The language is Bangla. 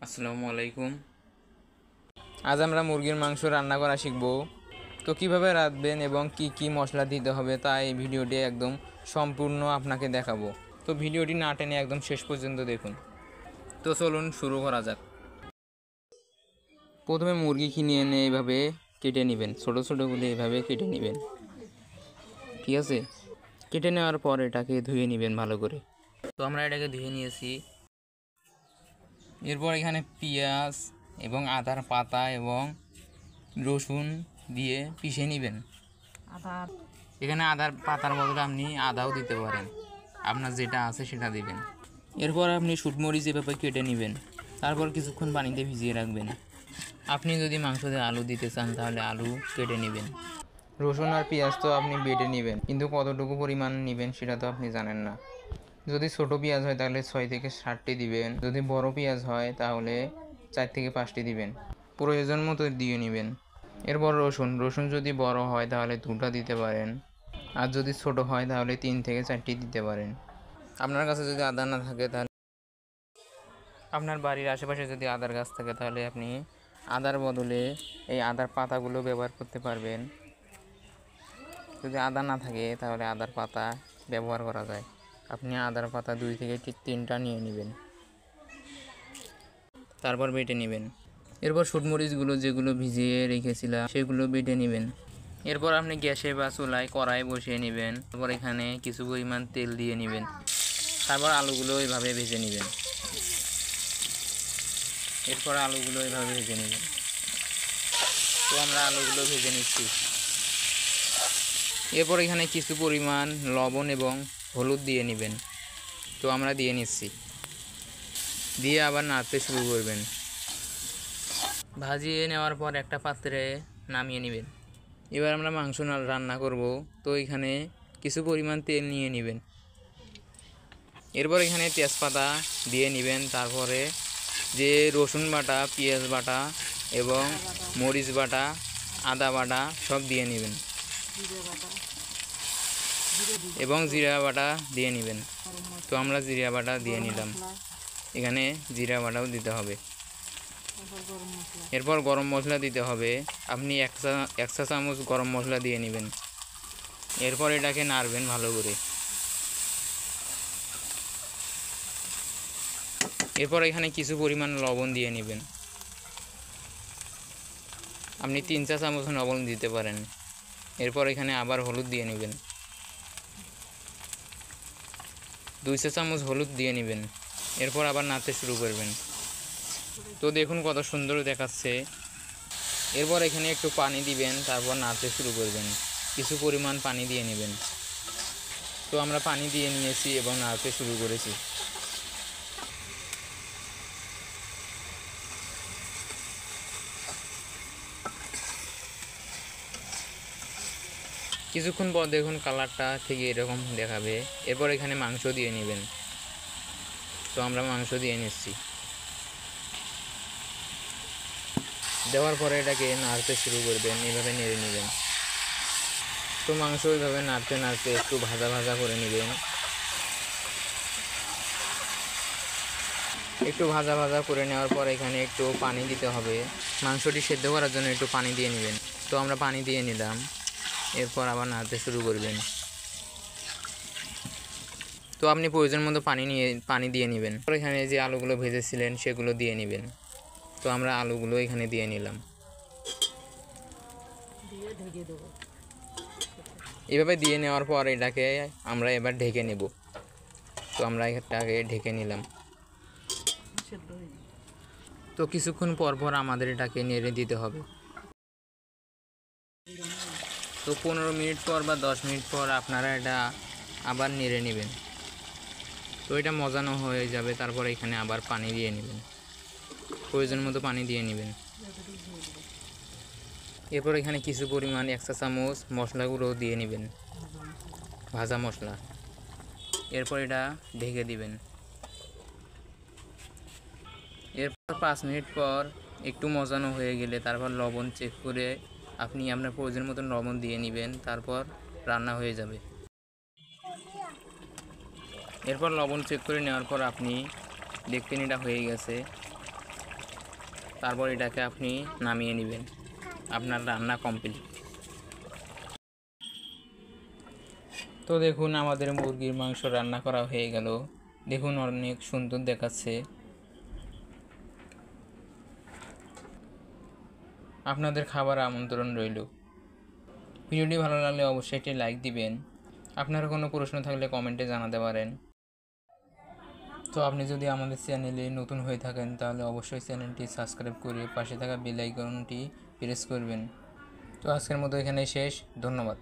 আসসালামু আলাইকুম। আজ আমরা মুরগির মাংস রান্না করা শিখব। তো কিভাবে রাঁধবেন এবং কি কি মশলা দিতে হবে তা এই ভিডিওটি একদম সম্পূর্ণ আপনাকে দেখাবো। তো ভিডিওটি না টেনে একদম শেষ পর্যন্ত দেখুন। তো চলুন শুরু করা যাক। প্রথমে মুরগি কিনে এনে এইভাবে কেটে নেবেন, ছোটো ছোটো করে এইভাবে কেটে নেবেন, ঠিক আছে। কেটে নেওয়ার পর এটাকে ধুয়ে নেবেন ভালো করে। তো আমরা এটাকে ধুয়ে নিয়েছি। এরপর এখানে পেঁয়াজ এবং আদার পাতা এবং রসুন দিয়ে পিষে নেবেন। এখানে আদার পাতার বদলে আপনি আদাও দিতে পারেন, আপনার যেটা আছে সেটা দিবেন। এরপর আপনি শুটমরিচ এভাবে কেটে নেবেন, তারপর কিছুক্ষণ পানিতে ভিজিয়ে রাখবেন। আপনি যদি মাংসতে আলু দিতে চান তাহলে আলু কেটে নেবেন। রসুন আর পেঁয়াজ তো আপনি বেটে নেবেন, কিন্তু কতটুকু পরিমাণ নেবেন সেটা তো আপনি জানেন না। যদি ছোটো পেঁয়াজ হয় তাহলে 6 থেকে 7টি দিবেন, যদি বড় পেঁয়াজ হয় তাহলে 4 থেকে 5টি দিবেন, প্রয়োজন মতো দিয়ে নেবেন। এরপর রসুন যদি বড় হয় তাহলে 2টা দিতে পারেন, আর যদি ছোট হয় তাহলে 3 থেকে 4টি দিতে পারেন। আপনার কাছে যদি আদা না থাকে তাহলে আপনার বাড়ির আশেপাশে যদি আদার গাছ থাকে তাহলে আপনি আদার বদলে এই আদার পাতাগুলো ব্যবহার করতে পারবেন। যদি আদা না থাকে তাহলে আদার পাতা ব্যবহার করা যায়। আপনি আদার পাতা 2 থেকে 3টা নিয়ে নেবেন, তারপর বেটে নেবেন। এরপর শুটমরিচগুলো যেগুলো ভিজিয়ে রেখেছিলাম সেগুলো বেটে নেবেন। এরপর আপনি গ্যাসে বা চুলায় কড়াই বসিয়ে নেবেন। তারপর এখানে কিছু পরিমাণ তেল দিয়ে নেবেন, তারপর আলুগুলো এইভাবে ভেজে নেবেন। তো আমরা আলুগুলো ভেজে নিচ্ছি। এরপর এখানে কিছু পরিমাণ লবণ এবং হলুদ দিয়ে নেবেন। তো আমরা দিয়ে নিচ্ছি, দিয়ে আবার নাড়তে শুরু করবেন। ভাজিয়ে নেওয়ার পর একটা পাত্রে নামিয়ে নেবেন। এবার আমরা মাংস রান্না করব। তো এখানে কিছু পরিমাণ তেল নিয়ে নেবেন। এরপর এখানে তেজপাতা দিয়ে নেবেন, তারপরে যে রসুন বাটা, পেঁয়াজ বাটা এবং মরিচ বাটা, আদা বাটা সব দিয়ে নেবেন এবং জিরা বাটা দিয়ে নেবেন। তো আমরা জিরা বাটা দিয়ে নিলাম, এখানে জিরা বাটাও দিতে হবে। এরপর গরম মশলা দিতে হবে, আপনি এক চা চামচ গরম মশলা দিয়ে নেবেন। এরপর এটাকে নাড়বেন ভালো করে। এরপর এখানে কিছু পরিমাণ লবণ দিয়ে নেবেন, আপনি 3 চা চামচ লবণ দিতে পারেন। এরপর এখানে আবার হলুদ দিয়ে নেবেন, 2 চা চামচ হলুদ দিয়ে নেবেন। এরপর আবার নাড়তে শুরু করবেন। তো দেখুন কত সুন্দর দেখাচ্ছে। এরপর এখানে একটু পানি দিবেন, তারপর নাড়তে শুরু করবেন। কিছু পরিমাণ পানি দিয়ে নেবেন। তো আমরা পানি দিয়ে নিয়েছি এবং নাড়তে শুরু করেছি। কিছুক্ষণ পর দেখুন কালারটা ঠিক এরকম দেখাবে। এরপর এখানে মাংস দিয়ে নেবেন। তো আমরা মাংস দিয়ে নিচ্ছি। দেওয়ার পরে এটাকে নাড়তে শুরু করবেন, এভাবে নেড়ে নেবেন। তো মাংস এইভাবে নাড়তে নাড়তে একটু ভাজা ভাজা করে নেবেন। একটু ভাজা ভাজা করে নেওয়ার পর এখানে একটু পানি দিতে হবে, মাংসটি সেদ্ধ করার জন্য একটু পানি দিয়ে নেবেন। তো আমরা পানি দিয়ে নিলাম। এরপর আবার নাড়তে শুরু করবেন। তো আপনি প্রয়োজন মতো পানি দিয়ে নেবেন। এখানে যে আলুগুলো ভেজেছিলেন সেগুলো দিয়ে নেবেন। তো আমরা আলুগুলো এখানে দিয়ে নিলাম। এভাবে দিয়ে নেওয়ার পর এটাকে আমরা এবার ঢেকে নেব। তো আমরা এটাকে ঢেকে নিলাম। তো কিছুক্ষণ পর পর আমাদের এটাকে নেড়ে দিতে হবে। তো 15 মিনিট পর বা 10 মিনিট পর আপনারা এটা আবার নেড়ে নেবেন। তো এটা মজানো হয়ে যাবে। তারপর এখানে আবার পানি দিয়ে নেবেন, প্রয়োজন মতো পানি দিয়ে নেবেন। এরপর এখানে কিছু পরিমাণ 1 চা চামচ মশলাগুলো দিয়ে নেবেন, ভাজা মশলা। এরপর এটা ঢেকে দিবেন। এরপর 5 মিনিট পর একটু মজানো হয়ে গেলে তারপর লবণ চেক করে আপনি আপনার প্রয়োজন মতন লবণ দিয়ে নেবেন। তারপর রান্না হয়ে যাবে। এরপর লবণ চেক করে নেওয়ার পর আপনি দেখবেন এটা হয়ে গেছে। তারপর এটাকে আপনি নামিয়ে নেবেন। আপনার রান্না কমপ্লিট। তো দেখুন আমাদের মুরগির মাংস রান্না করা হয়ে গেল। দেখুন অনেক সুন্দর দেখাচ্ছে। আপনাদের খাবার আমন্ত্রণ রইল। ভিডিওটি ভালো লাগলে অবশ্যই একটি লাইক দিবেন। আপনার কোনো প্রশ্ন থাকলে কমেন্টে জানাতে পারেন। তো আপনি যদি আমাদের চ্যানেলে নতুন হয়ে থাকেন তাহলে অবশ্যই চ্যানেলটি সাবস্ক্রাইব করে পাশে থাকা বেল আইকনটি প্রেস করবেন। তো আজকের মতো এখানেই শেষ। ধন্যবাদ।